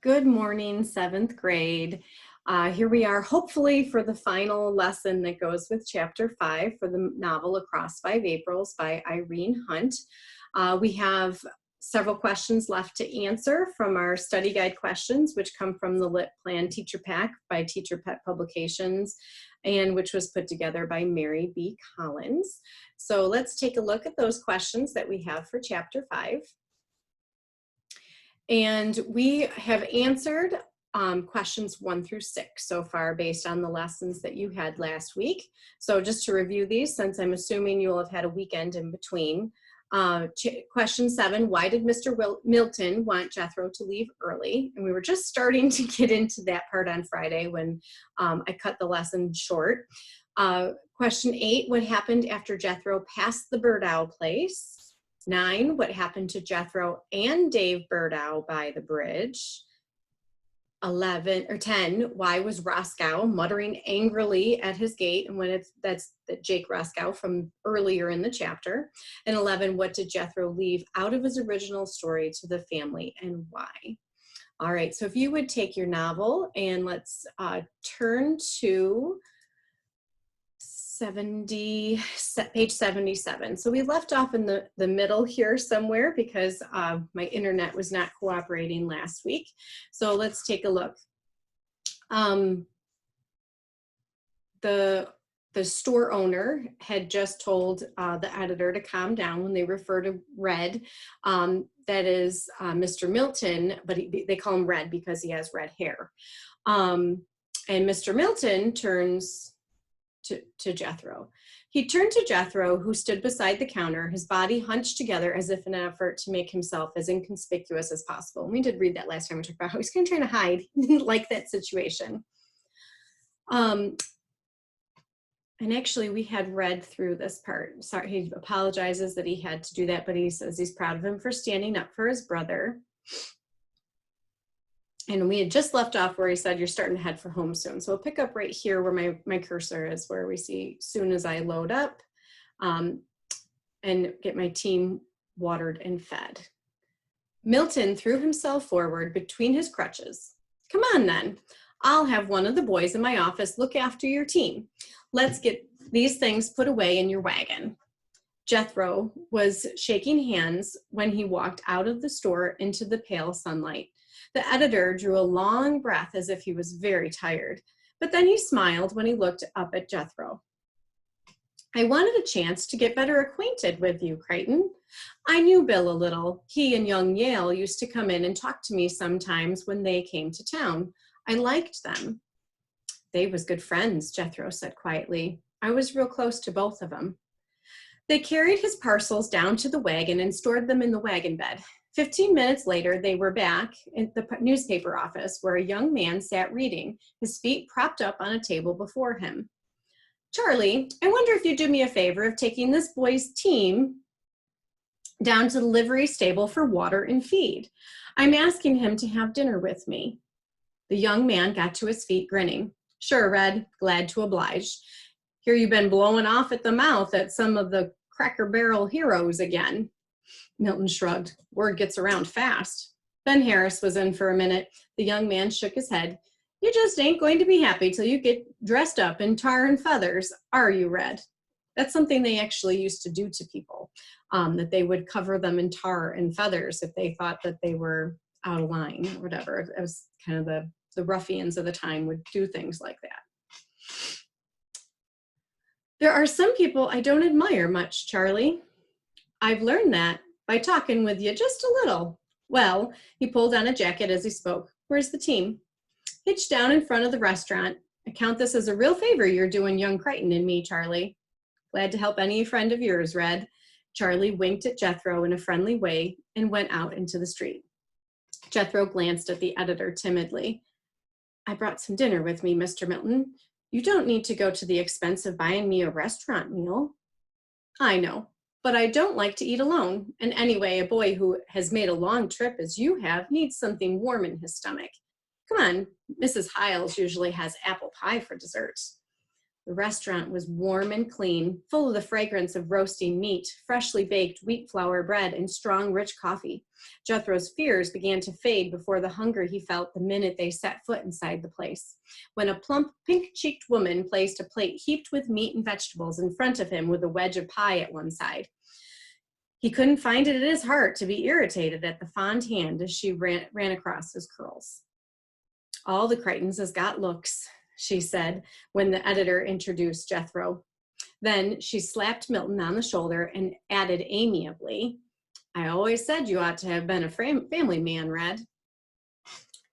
Good morning, seventh grade. Here we are, hopefully for the final lesson that goes with chapter 5 for the novel Across 5 Aprils by Irene Hunt. We have several questions left to answer from our study guide questions, which come from the Lit Plan Teacher Pack by Teacher Pet Publications, and which was put together by Mary B. Collins. So let's take a look at those questions that we have for chapter 5. And we have answered questions 1 through 6 so far based on the lessons that you had last week. So just to review these, since I'm assuming you'll have had a weekend in between. Question 7, why did Mr. Milton want Jethro to leave early? And we were just starting to get into that part on Friday when I cut the lesson short. Question 8, what happened after Jethro passed the bird owl place? 9, what happened to Jethro and Dave Birdow by the bridge? 10, why was Roscoe muttering angrily at his gate? And that's Jake Roscoe from earlier in the chapter. And 11, what did Jethro leave out of his original story to the family and why? All right, so if you would take your novel and let's turn to page 77. So we left off in the middle here somewhere because my internet was not cooperating last week. So let's take a look. The store owner had just told the editor to calm down when they refer to Red. That is Mr. Milton, but they call him Red because he has red hair. And Mr. Milton turns to Jethro. He turned to Jethro, who stood beside the counter, his body hunched together as if in an effort to make himself as inconspicuous as possible. And we did read that last time. We talked about how he's kind of trying to hide. He didn't like that situation. And actually, we had read through this part. Sorry, he apologizes that he had to do that, but he says he's proud of him for standing up for his brother. And we had just left off where he said, you're starting to head for home soon. So we'll pick up right here where my cursor is, where we see soon as I load up and get my team watered and fed. Milton threw himself forward between his crutches. Come on then, I'll have one of the boys in my office look after your team. Let's get these things put away in your wagon. Jethro was shaking hands when he walked out of the store into the pale sunlight. The editor drew a long breath as if he was very tired, but then he smiled when he looked up at Jethro. I wanted a chance to get better acquainted with you, Crichton. I knew Bill a little. He and young Yale used to come in and talk to me sometimes when they came to town. I liked them. They was good friends, Jethro said quietly. I was real close to both of them. They carried his parcels down to the wagon and stored them in the wagon bed. 15 minutes later, they were back in the newspaper office where a young man sat reading, his feet propped up on a table before him. Charlie, I wonder if you'd do me a favor of taking this boy's team down to the livery stable for water and feed. I'm asking him to have dinner with me. The young man got to his feet, grinning. Sure, Red, glad to oblige. Here you've been blowing off at the mouth at some of the Cracker Barrel heroes again. Milton shrugged. Word gets around fast. Ben Harris was in for a minute. The young man shook his head. You just ain't going to be happy till you get dressed up in tar and feathers, are you, Red? That's something they actually used to do to people, that they would cover them in tar and feathers if they thought that they were out of line or whatever. It was kind of the ruffians of the time would do things like that. There are some people I don't admire much, Charlie. I've learned that by talking with you just a little. Well, he pulled on a jacket as he spoke. Where's the team? Hitched down in front of the restaurant. I count this as a real favor you're doing young Crichton and me, Charlie. Glad to help any friend of yours, Red. Charlie winked at Jethro in a friendly way and went out into the street. Jethro glanced at the editor timidly. I brought some dinner with me, Mr. Milton. You don't need to go to the expense of buying me a restaurant meal. I know. But I don't like to eat alone. And anyway, a boy who has made a long trip as you have needs something warm in his stomach. Come on, Mrs. Hiles usually has apple pie for dessert. The restaurant was warm and clean, full of the fragrance of roasting meat, freshly baked wheat flour bread, and strong, rich coffee. Jethro's fears began to fade before the hunger he felt the minute they set foot inside the place. When a plump, pink-cheeked woman placed a plate heaped with meat and vegetables in front of him with a wedge of pie at one side. He couldn't find it in his heart to be irritated at the fond hand as she ran across his curls. "All the Crichtons has got looks," she said when the editor introduced Jethro. Then she slapped Milton on the shoulder and added amiably, "I always said you ought to have been a family man, Red."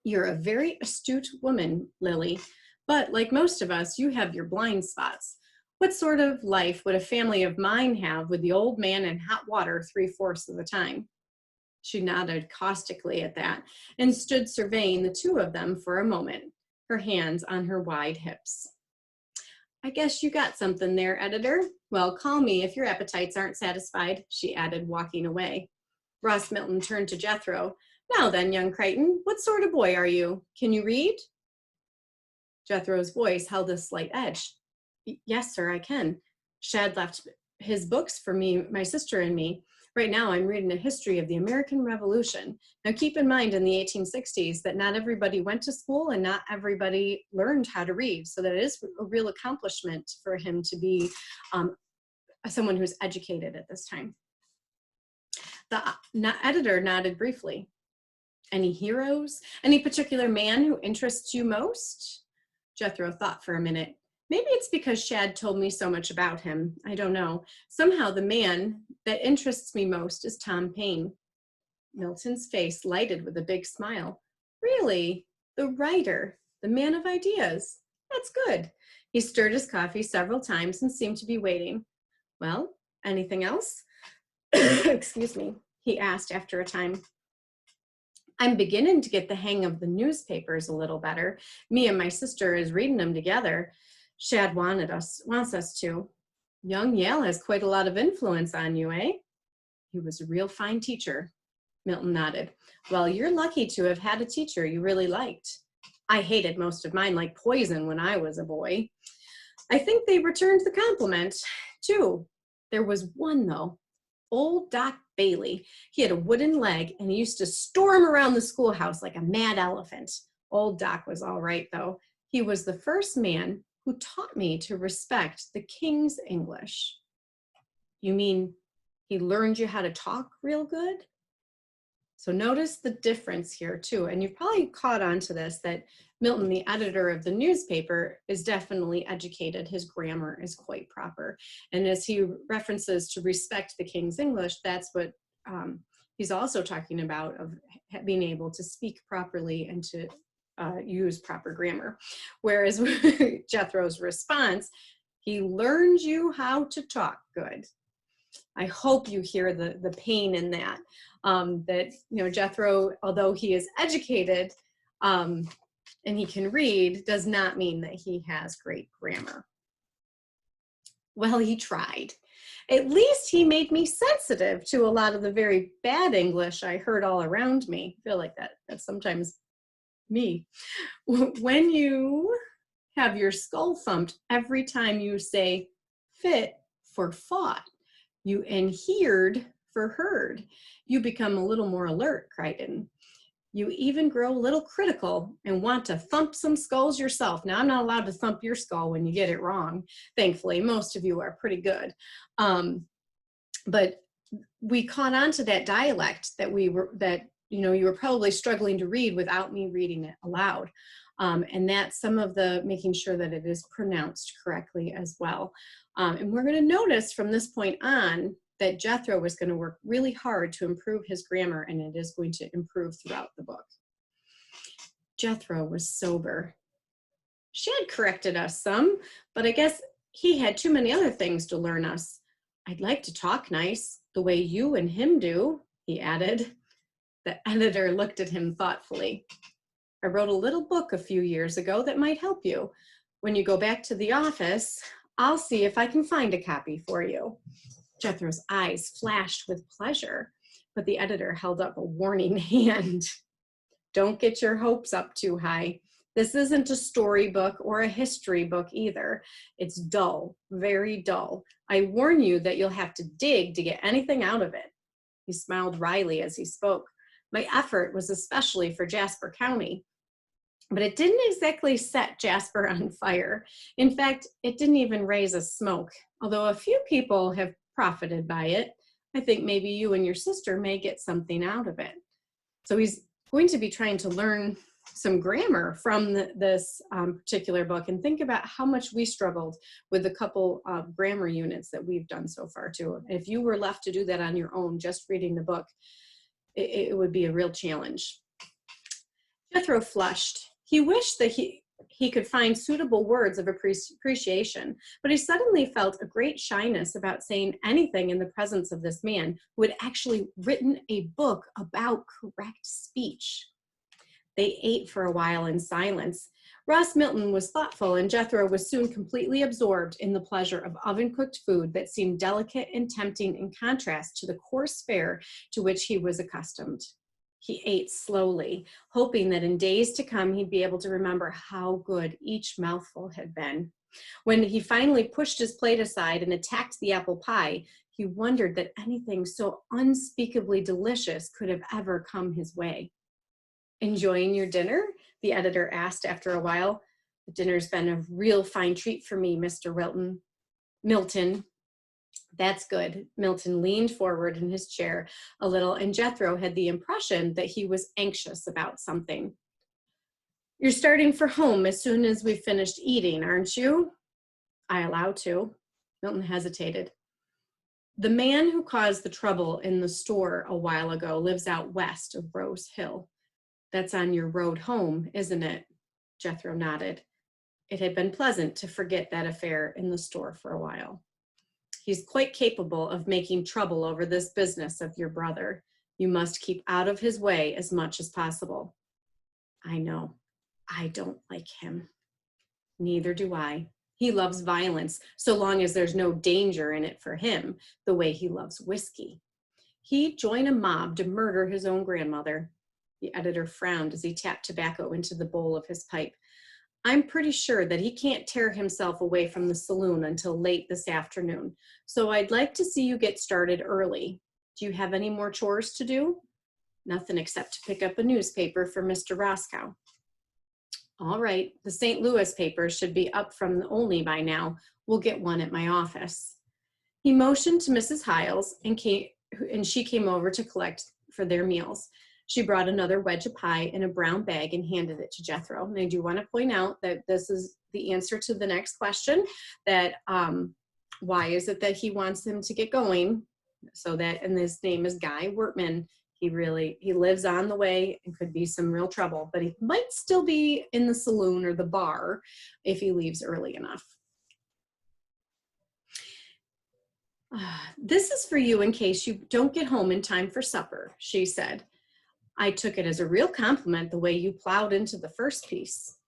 "You're a very astute woman, Lily, but like most of us, you have your blind spots. What sort of life would a family of mine have with the old man in hot water 3/4 of the time?" She nodded caustically at that and stood surveying the two of them for a moment, her hands on her wide hips. "I guess you got something there, editor. Well, call me if your appetites aren't satisfied," she added, walking away. Ross Milton turned to Jethro. "Now then, young Crichton, what sort of boy are you? Can you read?" Jethro's voice held a slight edge. "Yes, sir, I can. Shad left his books for me, my sister and me. Right now I'm reading a history of the American Revolution. Now keep in mind in the 1860s that not everybody went to school and not everybody learned how to read. So that it is a real accomplishment for him to be someone who's educated at this time." The editor nodded briefly. "Any heroes? Any particular man who interests you most?" Jethro thought for a minute. "Maybe it's because Shad told me so much about him. I don't know. Somehow the man that interests me most is Tom Paine." Milton's face lighted with a big smile. "Really? The writer, the man of ideas. That's good." He stirred his coffee several times and seemed to be waiting. "Well, anything else?" "Excuse me," he asked after a time. "I'm beginning to get the hang of the newspapers a little better. Me and my sister is reading them together. Shad wants us to. Young Yale has quite a lot of influence on you, eh?" "He was a real fine teacher." Milton nodded. "Well, you're lucky to have had a teacher you really liked. I hated most of mine like poison when I was a boy." "I think they returned the compliment, too. There was one, though. Old Doc Bailey. He had a wooden leg, and he used to storm around the schoolhouse like a mad elephant. Old Doc was all right, though. He was the first man who taught me to respect the King's English." "You mean he learned you how to talk real good?" So notice the difference here too. And you've probably caught on to this, that Milton, the editor of the newspaper, is definitely educated. His grammar is quite proper. And as he references to respect the King's English, that's what he's also talking about, of being able to speak properly and to use proper grammar. Whereas Jethro's response, "He learned you how to talk good." I hope you hear the pain in that, that, you know, Jethro, although he is educated and he can read, does not mean that he has great grammar. Well, he tried. At least he made me sensitive to a lot of the very bad English I heard all around me. I feel like that's sometimes me. When you have your skull thumped every time you say fit for fought, you and heard for heard, you become a little more alert, Crichton. You even grow a little critical and want to thump some skulls yourself. Now, I'm not allowed to thump your skull when you get it wrong. Thankfully, most of you are pretty good. But we caught on to that dialect that you were probably struggling to read without me reading it aloud. And that's some of the making sure that it is pronounced correctly as well. And we're going to notice from this point on that Jethro was going to work really hard to improve his grammar, and it is going to improve throughout the book. Jethro was sober. Shad corrected us some, but I guess he had too many other things to learn us. "I'd like to talk nice, the way you and him do," he added. The editor looked at him thoughtfully. "I wrote a little book a few years ago that might help you. When you go back to the office, I'll see if I can find a copy for you." Jethro's eyes flashed with pleasure, but the editor held up a warning hand. "Don't get your hopes up too high. This isn't a storybook or a history book either. It's dull, very dull. I warn you that you'll have to dig to get anything out of it." He smiled wryly as he spoke. "My effort was especially for Jasper County." But it didn't exactly set Jasper on fire. In fact, it didn't even raise a smoke, although a few people have profited by it. I think maybe you and your sister may get something out of it. So he's going to be trying to learn some grammar from this particular book, and think about how much we struggled with a couple of grammar units that we've done so far too. If you were left to do that on your own, just reading the book, it would be a real challenge. Jethro flushed. He wished that he could find suitable words of appreciation, but he suddenly felt a great shyness about saying anything in the presence of this man who had actually written a book about correct speech. They ate for a while in silence. Ross Milton was thoughtful, and Jethro was soon completely absorbed in the pleasure of oven-cooked food that seemed delicate and tempting in contrast to the coarse fare to which he was accustomed. He ate slowly, hoping that in days to come he'd be able to remember how good each mouthful had been. When he finally pushed his plate aside and attacked the apple pie, he wondered that anything so unspeakably delicious could have ever come his way. "Enjoying your dinner?" the editor asked after a while. "The dinner's been a real fine treat for me, Mr. Milton." "That's good." Milton leaned forward in his chair a little, and Jethro had the impression that he was anxious about something. "You're starting for home as soon as we've finished eating, aren't you?" "I allow to." Milton hesitated. "The man who caused the trouble in the store a while ago lives out west of Rose Hill. That's on your road home, isn't it?" Jethro nodded. It had been pleasant to forget that affair in the store for a while. "He's quite capable of making trouble over this business of your brother. You must keep out of his way as much as possible." "I know. I don't like him." "Neither do I. He loves violence, so long as there's no danger in it for him, the way he loves whiskey. He'd join a mob to murder his own grandmother." The editor frowned as he tapped tobacco into the bowl of his pipe. "I'm pretty sure that he can't tear himself away from the saloon until late this afternoon, so I'd like to see you get started early. Do you have any more chores to do?" "Nothing except to pick up a newspaper for Mr. Roscoe." "All right, the St. Louis paper should be up from the Olney by now. We'll get one at my office." He motioned to Mrs. Hiles, and she came over to collect for their meals. She brought another wedge of pie in a brown bag and handed it to Jethro. And I do want to point out that this is the answer to the next question, that why is it that he wants him to get going? So that, and his name is Guy Wortman. He lives on the way and could be some real trouble, but he might still be in the saloon or the bar if he leaves early enough. "This is for you in case you don't get home in time for supper," she said. "I took it as a real compliment the way you plowed into the first piece."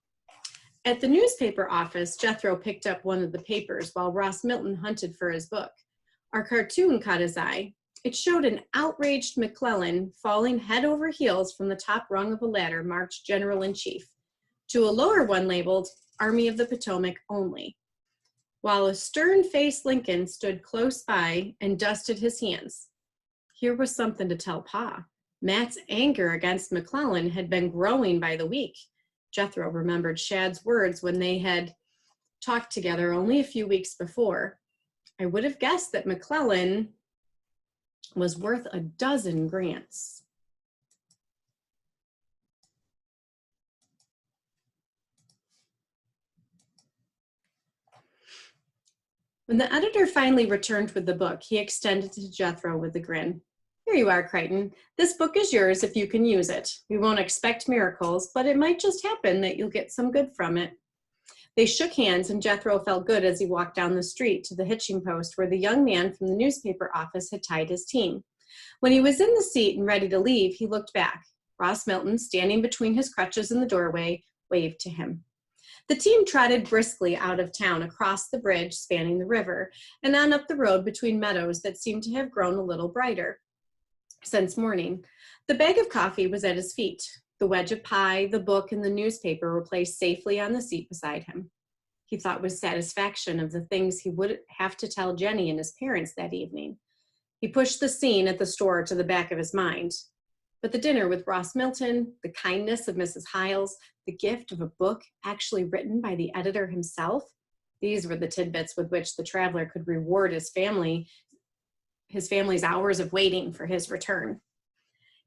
At the newspaper office, Jethro picked up one of the papers while Ross Milton hunted for his book. Our cartoon caught his eye. It showed an outraged McClellan falling head over heels from the top rung of a ladder marked General-in-Chief, to a lower one labeled Army of the Potomac only, while a stern-faced Lincoln stood close by and dusted his hands. Here was something to tell Pa. Matt's anger against McClellan had been growing by the week. Jethro remembered Shad's words when they had talked together only a few weeks before. "I would have guessed that McClellan was worth a dozen Grants." When the editor finally returned with the book, he extended it to Jethro with a grin. "Here you are, Crichton. This book is yours if you can use it. We won't expect miracles, but it might just happen that you'll get some good from it." They shook hands, and Jethro felt good as he walked down the street to the hitching post where the young man from the newspaper office had tied his team. When he was in the seat and ready to leave, he looked back. Ross Milton, standing between his crutches in the doorway, waved to him. The team trotted briskly out of town, across the bridge spanning the river, and on up the road between meadows that seemed to have grown a little brighter since morning. The bag of coffee was at his feet. The wedge of pie, the book, and the newspaper were placed safely on the seat beside him. He thought with satisfaction of the things he would have to tell Jenny and his parents that evening. He pushed the scene at the store to the back of his mind. But the dinner with Ross Milton, the kindness of Mrs. Hiles, the gift of a book actually written by the editor himself, these were the tidbits with which the traveler could reward his family's hours of waiting for his return.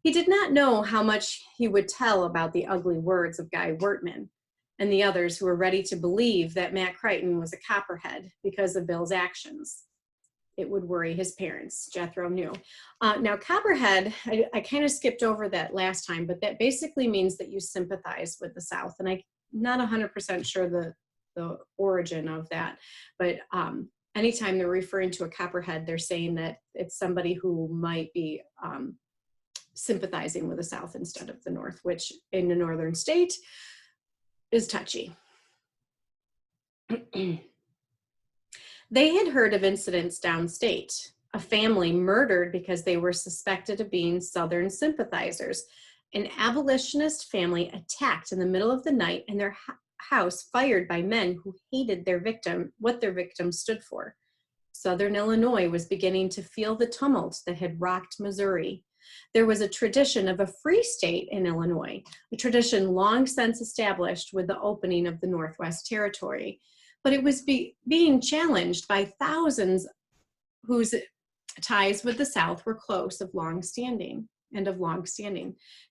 He did not know how much he would tell about the ugly words of Guy Wertman and the others who were ready to believe that Matt Crichton was a copperhead because of Bill's actions. It would worry his parents, Jethro knew. Now, copperhead, I kind of skipped over that last time, but that basically means that you sympathize with the South. And I'm not 100% sure the origin of that, but anytime they're referring to a copperhead, they're saying that it's somebody who might be sympathizing with the South instead of the North, which in a northern state is touchy. They had heard of incidents downstate, a family murdered because they were suspected of being Southern sympathizers, an abolitionist family attacked in the middle of the night and their house fired by men who hated what their victim stood for. Southern Illinois was beginning to feel the tumult that had rocked Missouri. There was a tradition of a free state in Illinois, a tradition long since established with the opening of the Northwest Territory, but it was being challenged by thousands whose ties with the South were close of long standing.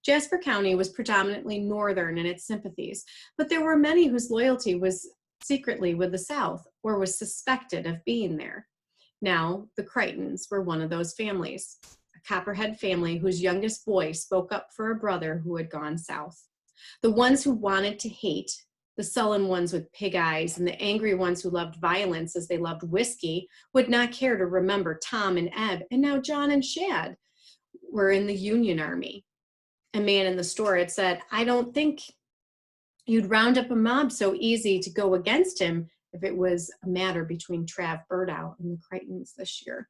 Jasper County was predominantly Northern in its sympathies, but there were many whose loyalty was secretly with the South or was suspected of being there. Now, the Crichtons were one of those families, a Copperhead family whose youngest boy spoke up for a brother who had gone south. The ones who wanted to hate, the sullen ones with pig eyes, and the angry ones who loved violence as they loved whiskey, would not care to remember Tom and Eb, and now John and Shad were in the Union Army. A man in the store had said, "I don't think you'd round up a mob so easy to go against him if it was a matter between Trav Burdow and the Crichtons this year."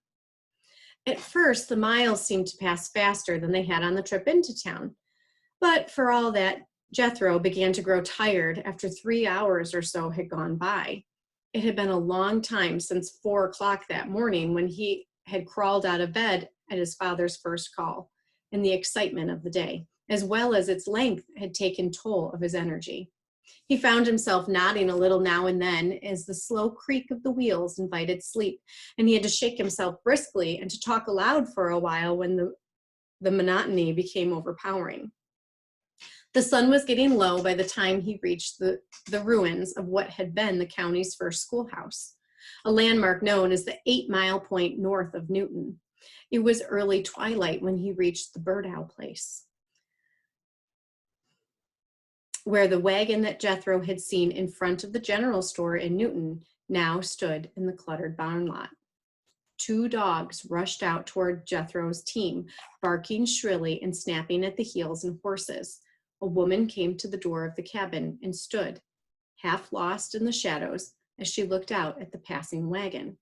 At first, the miles seemed to pass faster than they had on the trip into town. But for all that, Jethro began to grow tired after 3 hours or so had gone by. It had been a long time since 4 o'clock that morning when he had crawled out of bed at his father's first call, and the excitement of the day, as well as its length, had taken toll of his energy. He found himself nodding a little now and then as the slow creak of the wheels invited sleep, and he had to shake himself briskly and to talk aloud for a while when the monotony became overpowering. The sun was getting low by the time he reached the ruins of what had been the county's first schoolhouse, a landmark known as the 8-mile point north of Newton. It was early twilight when he reached the Burdow place, where the wagon that Jethro had seen in front of the general store in Newton now stood in the cluttered barn lot. 2 dogs rushed out toward Jethro's team, barking shrilly and snapping at the heels and horses. A woman came to the door of the cabin and stood, half lost in the shadows, as she looked out at the passing wagon.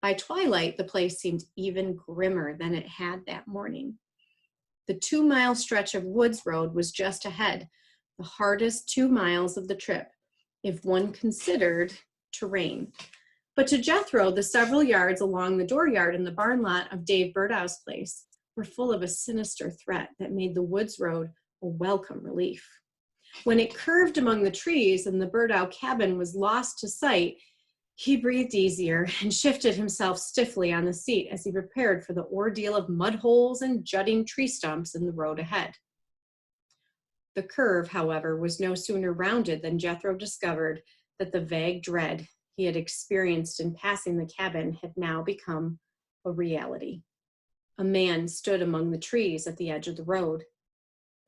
By twilight, the place seemed even grimmer than it had that morning. The 2-mile stretch of woods road was just ahead, the hardest 2 miles of the trip, if one considered terrain. But to Jethro, the several yards along the dooryard in the barn lot of Dave Burdow's place were full of a sinister threat that made the woods road a welcome relief. When it curved among the trees and the Burdow cabin was lost to sight, he breathed easier and shifted himself stiffly on the seat as he prepared for the ordeal of mud holes and jutting tree stumps in the road ahead. The curve, however, was no sooner rounded than Jethro discovered that the vague dread he had experienced in passing the cabin had now become a reality. A man stood among the trees at the edge of the road,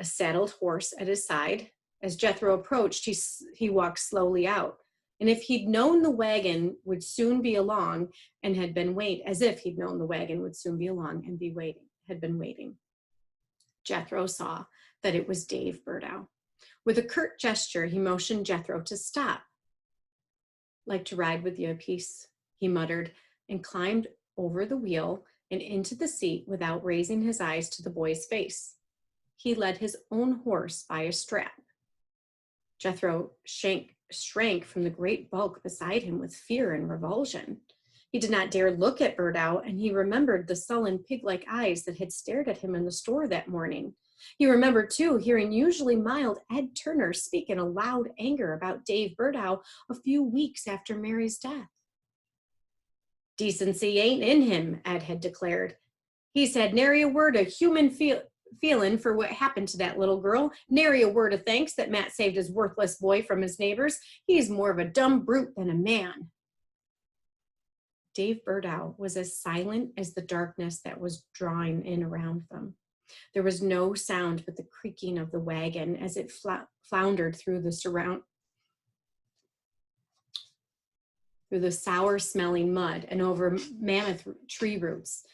a saddled horse at his side. As Jethro approached, he walked slowly out. And if he'd known the wagon would soon be along and had been waiting, as if he'd known the wagon would soon be along and had been waiting, Jethro saw that it was Dave Burdow. With a curt gesture, he motioned Jethro to stop. "Like to ride with you a piece," he muttered, and climbed over the wheel and into the seat without raising his eyes to the boy's face. he led his own horse by a strap. Jethro shrank from the great bulk beside him with fear and revulsion. He did not dare look at Birdow, and he remembered the sullen pig-like eyes that had stared at him in the store that morning. He remembered, too, hearing usually mild Ed Turner speak in a loud anger about Dave Birdow a few weeks after Mary's death. "Decency ain't in him," Ed had declared. "He's had nary a word of human feeling for what happened to that little girl, nary a word of thanks that Matt saved his worthless boy from his neighbors. He's more of a dumb brute than a man." Dave Birdow was as silent as the darkness that was drawing in around them. There was no sound but the creaking of the wagon as it floundered through the sour-smelling mud and over mammoth tree roots.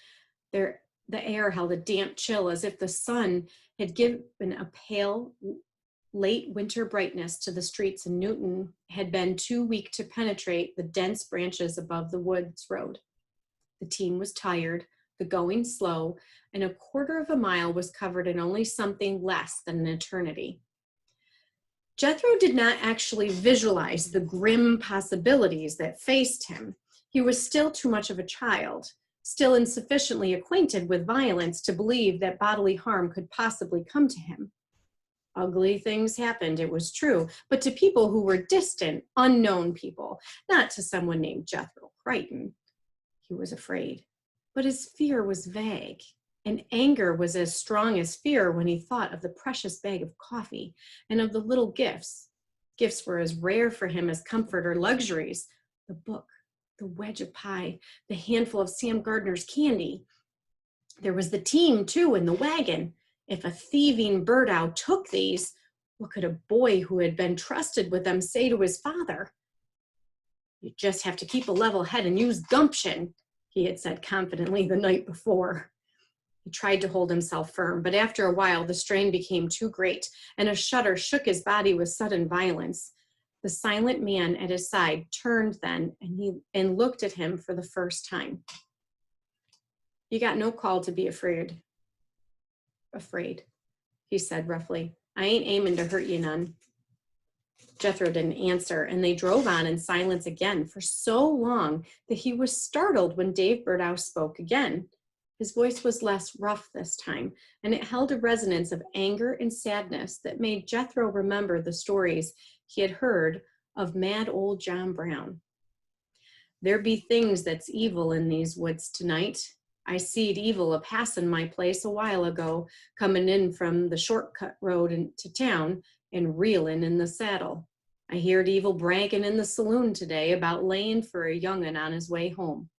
The air held a damp chill as if the sun had given a pale, late winter brightness to the streets, and Newton had been too weak to penetrate the dense branches above the woods road. The team was tired, the going slow, and a quarter of a mile was covered in only something less than an eternity. Jethro did not actually visualize the grim possibilities that faced him. He was still too much of a child, still insufficiently acquainted with violence to believe that bodily harm could possibly come to him. Ugly things happened, it was true, but to people who were distant, unknown people, not to someone named Jethro Crichton. He was afraid, but his fear was vague, and anger was as strong as fear when he thought of the precious bag of coffee and of the little gifts. Gifts were as rare for him as comfort or luxuries: the book, the wedge of pie, the handful of Sam Gardner's candy. There was the team, too, in the wagon. If a thieving Birdow took these, what could a boy who had been trusted with them say to his father? "You just have to keep a level head and use gumption," he had said confidently the night before. He tried to hold himself firm, but after a while the strain became too great, and a shudder shook his body with sudden violence. The silent man at his side turned then and looked at him for the first time. "You got no call to be afraid," he said roughly. "I ain't aiming to hurt you none." Jethro didn't answer, and they drove on in silence again for so long that he was startled when Dave Birdow spoke again. His voice was less rough this time, and it held a resonance of anger and sadness that made Jethro remember the stories he had heard of mad old John Brown. "There be things that's evil in these woods tonight. I seed evil a-passin' my place a while ago, comin' in from the shortcut road into town and reelin' in the saddle. I heard evil braggin' in the saloon today about layin' for a young'un on his way home."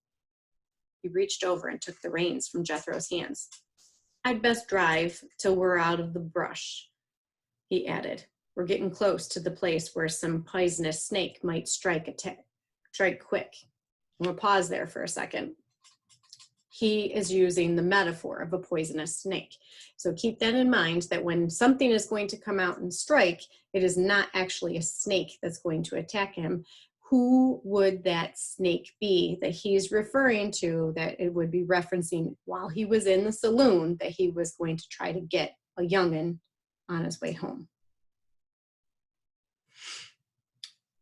He reached over and took the reins from Jethro's hands. "I'd best drive till we're out of the brush," he added. "We're getting close to the place where some poisonous snake might strike quick." We'll pause there for a second. He is using the metaphor of a poisonous snake. So keep that in mind, that when something is going to come out and strike, it is not actually a snake that's going to attack him. Who would that snake be that he's referring to, that it would be referencing while he was in the saloon, that he was going to try to get a young'un on his way home?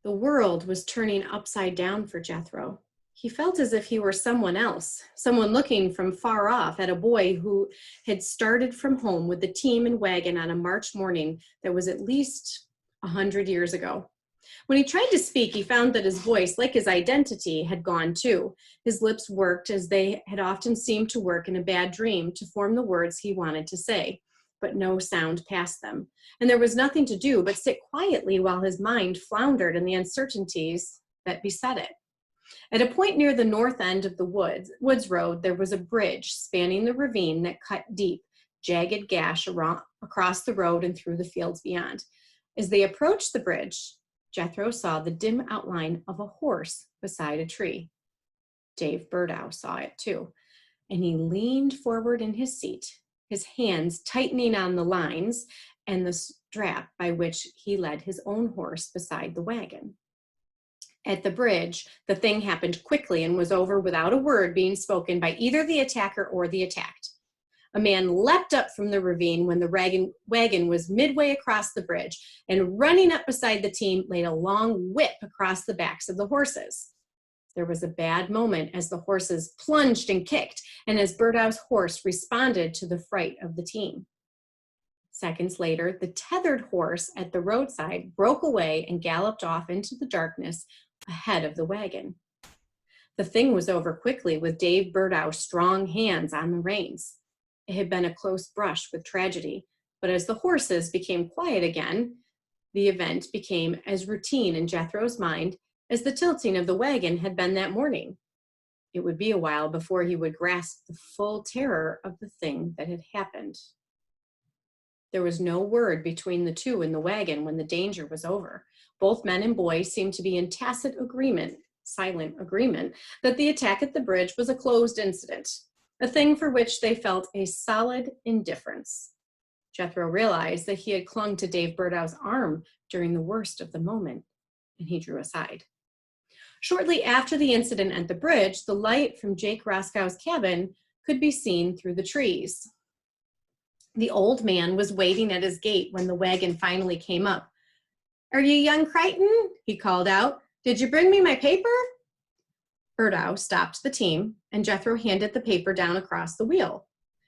The world was turning upside down for Jethro. He felt as if he were someone else, someone looking from far off at a boy who had started from home with the team and wagon on a March morning that was at least 100 years ago. When he tried to speak, he found that his voice, like his identity, had gone too. His lips worked as they had often seemed to work in a bad dream to form the words he wanted to say, but no sound passed them. And there was nothing to do but sit quietly while his mind floundered in the uncertainties that beset it. At a point near the north end of the woods road, there was a bridge spanning the ravine that cut deep, jagged gash across the road and through the fields beyond. As they approached the bridge, Jethro saw the dim outline of a horse beside a tree. Dave Birdow saw it too, and he leaned forward in his seat, his hands tightening on the lines and the strap by which he led his own horse beside the wagon. At the bridge, the thing happened quickly and was over without a word being spoken by either the attacker or the attacked. A man leapt up from the ravine when the wagon was midway across the bridge, and running up beside the team, laid a long whip across the backs of the horses. There was a bad moment as the horses plunged and kicked, and as Burdow's horse responded to the fright of the team. Seconds later, the tethered horse at the roadside broke away and galloped off into the darkness ahead of the wagon. The thing was over quickly with Dave Burdow's strong hands on the reins. It had been a close brush with tragedy, but as the horses became quiet again, the event became as routine in Jethro's mind as the tilting of the wagon had been that morning. It would be a while before he would grasp the full terror of the thing that had happened. There was no word between the two in the wagon when the danger was over. Both men and boy seemed to be in tacit agreement, silent agreement, that the attack at the bridge was a closed incident, a thing for which they felt a solid indifference. Jethro realized that he had clung to Dave Burdow's arm during the worst of the moment, and he drew aside. Shortly after the incident at the bridge, the light from Jake Roscow's cabin could be seen through the trees. The old man was waiting at his gate when the wagon finally came up. "Are you young Crichton?" he called out. "Did you bring me my paper?" Burdow stopped the team, and Jethro handed the paper down across the wheel.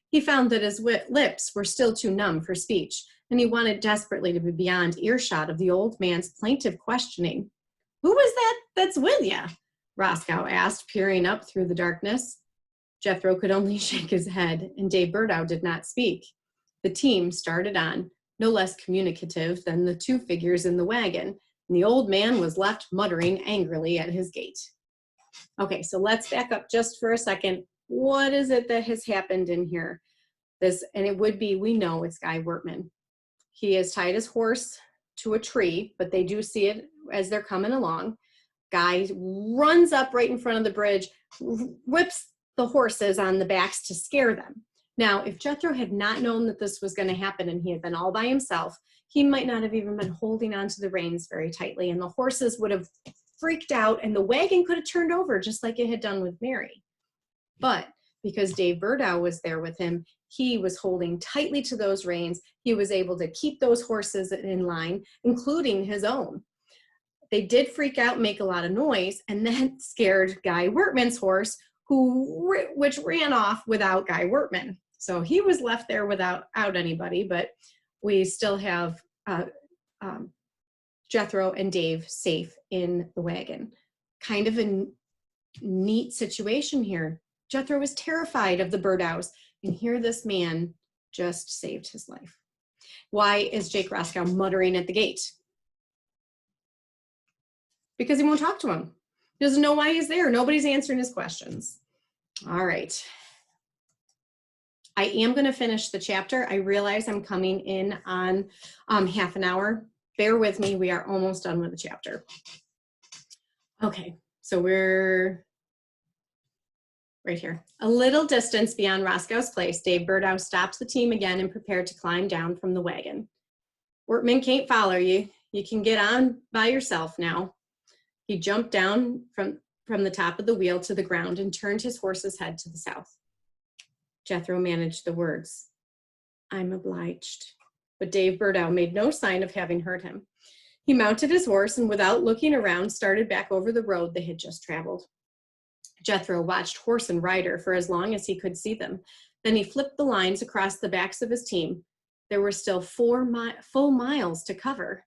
He found that his lips were still too numb for speech, and he wanted desperately to be beyond earshot of the old man's plaintive questioning. "Who was that that's with you?" Roscow asked, peering up through the darkness. Jethro could only shake his head, and Dave Burdow did not speak. The team started on, no less communicative than the two figures in the wagon, and the old man was left muttering angrily at his gate. Okay, so let's back up just for a second. What is it that has happened in here? And it would be, we know it's Guy Wortman. He has tied his horse to a tree, but they do see it as they're coming along. Guy runs up right in front of the bridge, whips the horses on the backs to scare them. Now, if Jethro had not known that this was going to happen and he had been all by himself, he might not have even been holding onto the reins very tightly, and the horses would have freaked out, and the wagon could have turned over just like it had done with Mary. But because Dave Burdow was there with him, he was holding tightly to those reins. He was able to keep those horses in line, including his own. They did freak out and make a lot of noise, and that scared Guy Wortman's horse, which ran off without Guy Wortman. So he was left there without anybody, but we still have Jethro and Dave safe in the wagon. Kind of a neat situation here. Jethro was terrified of the Burdows, and here this man just saved his life. Why is Jake Roscow muttering at the gate? Because he won't talk to him. He doesn't know why he's there. Nobody's answering his questions. All right. I am going to finish the chapter. I realize I'm coming in on half an hour. Bear with me. We are almost done with the chapter. Okay, so we're right here. A little distance beyond Roscow's place, Dave Burdow stopped the team again and prepared to climb down from the wagon. "Wortman can't follow you. You can get on by yourself now." He jumped down from the top of the wheel to the ground and turned his horse's head to the south. Jethro managed the words, "I'm obliged." But Dave Burdow made no sign of having heard him. He mounted his horse and without looking around started back over the road they had just traveled. Jethro watched horse and rider for as long as he could see them. Then he flipped the lines across the backs of his team. There were still 4 full miles to cover,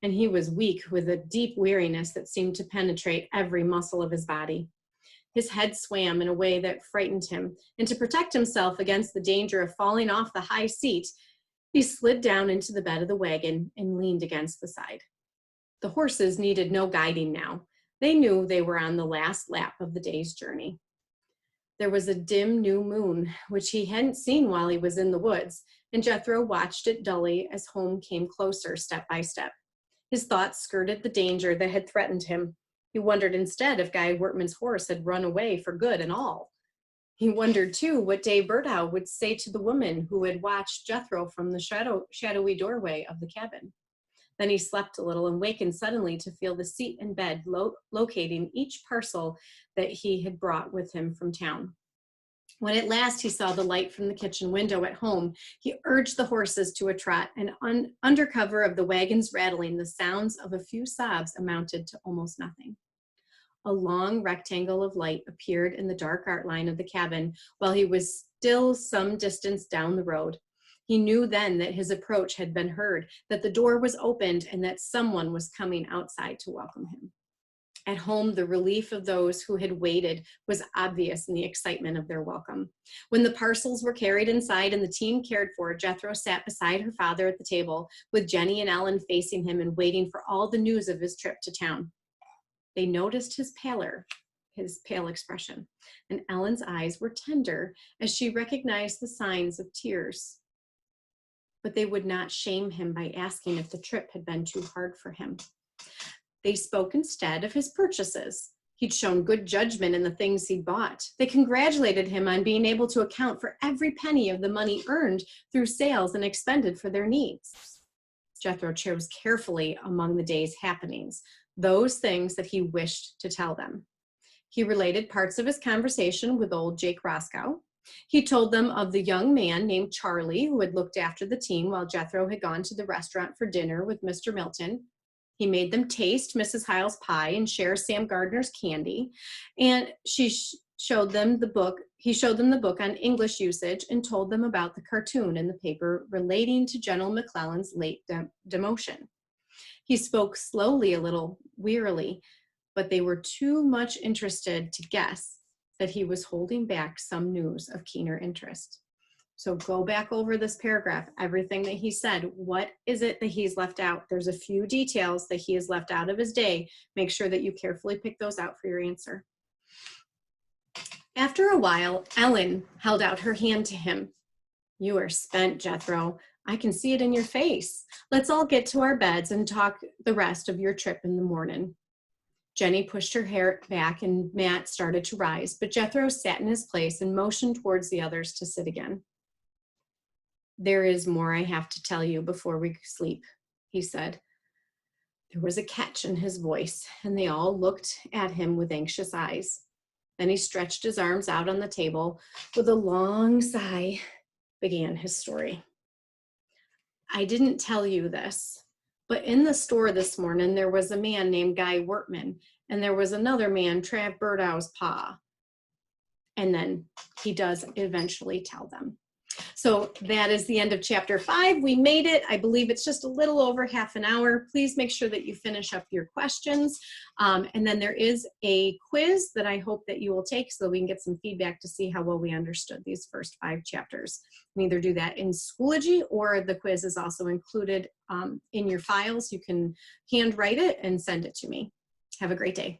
and he was weak with a deep weariness that seemed to penetrate every muscle of his body. His head swam in a way that frightened him, and to protect himself against the danger of falling off the high seat, he slid down into the bed of the wagon and leaned against the side. The horses needed no guiding now. They knew they were on the last lap of the day's journey. There was a dim new moon, which he hadn't seen while he was in the woods, and Jethro watched it dully as home came closer step by step. His thoughts skirted the danger that had threatened him. He wondered instead if Guy Wortman's horse had run away for good and all. He wondered, too, what Dave Burdow would say to the woman who had watched Jethro from the shadowy doorway of the cabin. Then he slept a little and wakened suddenly to feel the seat and bed locating each parcel that he had brought with him from town. When at last he saw the light from the kitchen window at home, he urged the horses to a trot, and under cover of the wagon's rattling, the sounds of a few sobs amounted to almost nothing. A long rectangle of light appeared in the dark outline of the cabin while he was still some distance down the road. He knew then that his approach had been heard, that the door was opened, and that someone was coming outside to welcome him. At home, the relief of those who had waited was obvious in the excitement of their welcome. When the parcels were carried inside and the team cared for, Jethro sat beside her father at the table, with Jenny and Ellen facing him and waiting for all the news of his trip to town. They noticed his pale expression, and Ellen's eyes were tender as she recognized the signs of tears. But they would not shame him by asking if the trip had been too hard for him. They spoke instead of his purchases. He'd shown good judgment in the things he'd bought. They congratulated him on being able to account for every penny of the money earned through sales and expended for their needs. Jethro chose carefully among the day's happenings those things that he wished to tell them. He related parts of his conversation with old Jake Roscoe. He told them of the young man named Charlie who had looked after the team while Jethro had gone to the restaurant for dinner with Mr. Milton. He made them taste Mrs. Hyle's pie and share Sam Gardner's candy. And he showed them the book on English usage and told them about the cartoon in the paper relating to General McClellan's late demotion. He spoke slowly, a little wearily, but they were too much interested to guess that he was holding back some news of keener interest. So go back over this paragraph, everything that he said. What is it that he's left out? There's a few details that he has left out of his day. Make sure that you carefully pick those out for your answer. After a while, Ellen held out her hand to him. You are spent, Jethro. I can see it in your face. Let's all get to our beds and talk the rest of your trip in the morning. Jenny pushed her hair back and Matt started to rise, but Jethro sat in his place and motioned towards the others to sit again. There is more I have to tell you before we sleep, he said. There was a catch in his voice, and they all looked at him with anxious eyes. Then he stretched his arms out on the table. With a long sigh, began his story. I didn't tell you this, but in the store this morning, there was a man named Guy Wortman, and there was another man, Trav Burdow's pa. And then he does eventually tell them. So that is the end of chapter 5. We made it. I believe it's just a little over half an hour. Please make sure that you finish up your questions. And then there is a quiz that I hope that you will take so we can get some feedback to see how well we understood these first 5 chapters. You can either do that in Schoology, or the quiz is also included in your files. You can handwrite it and send it to me. Have a great day.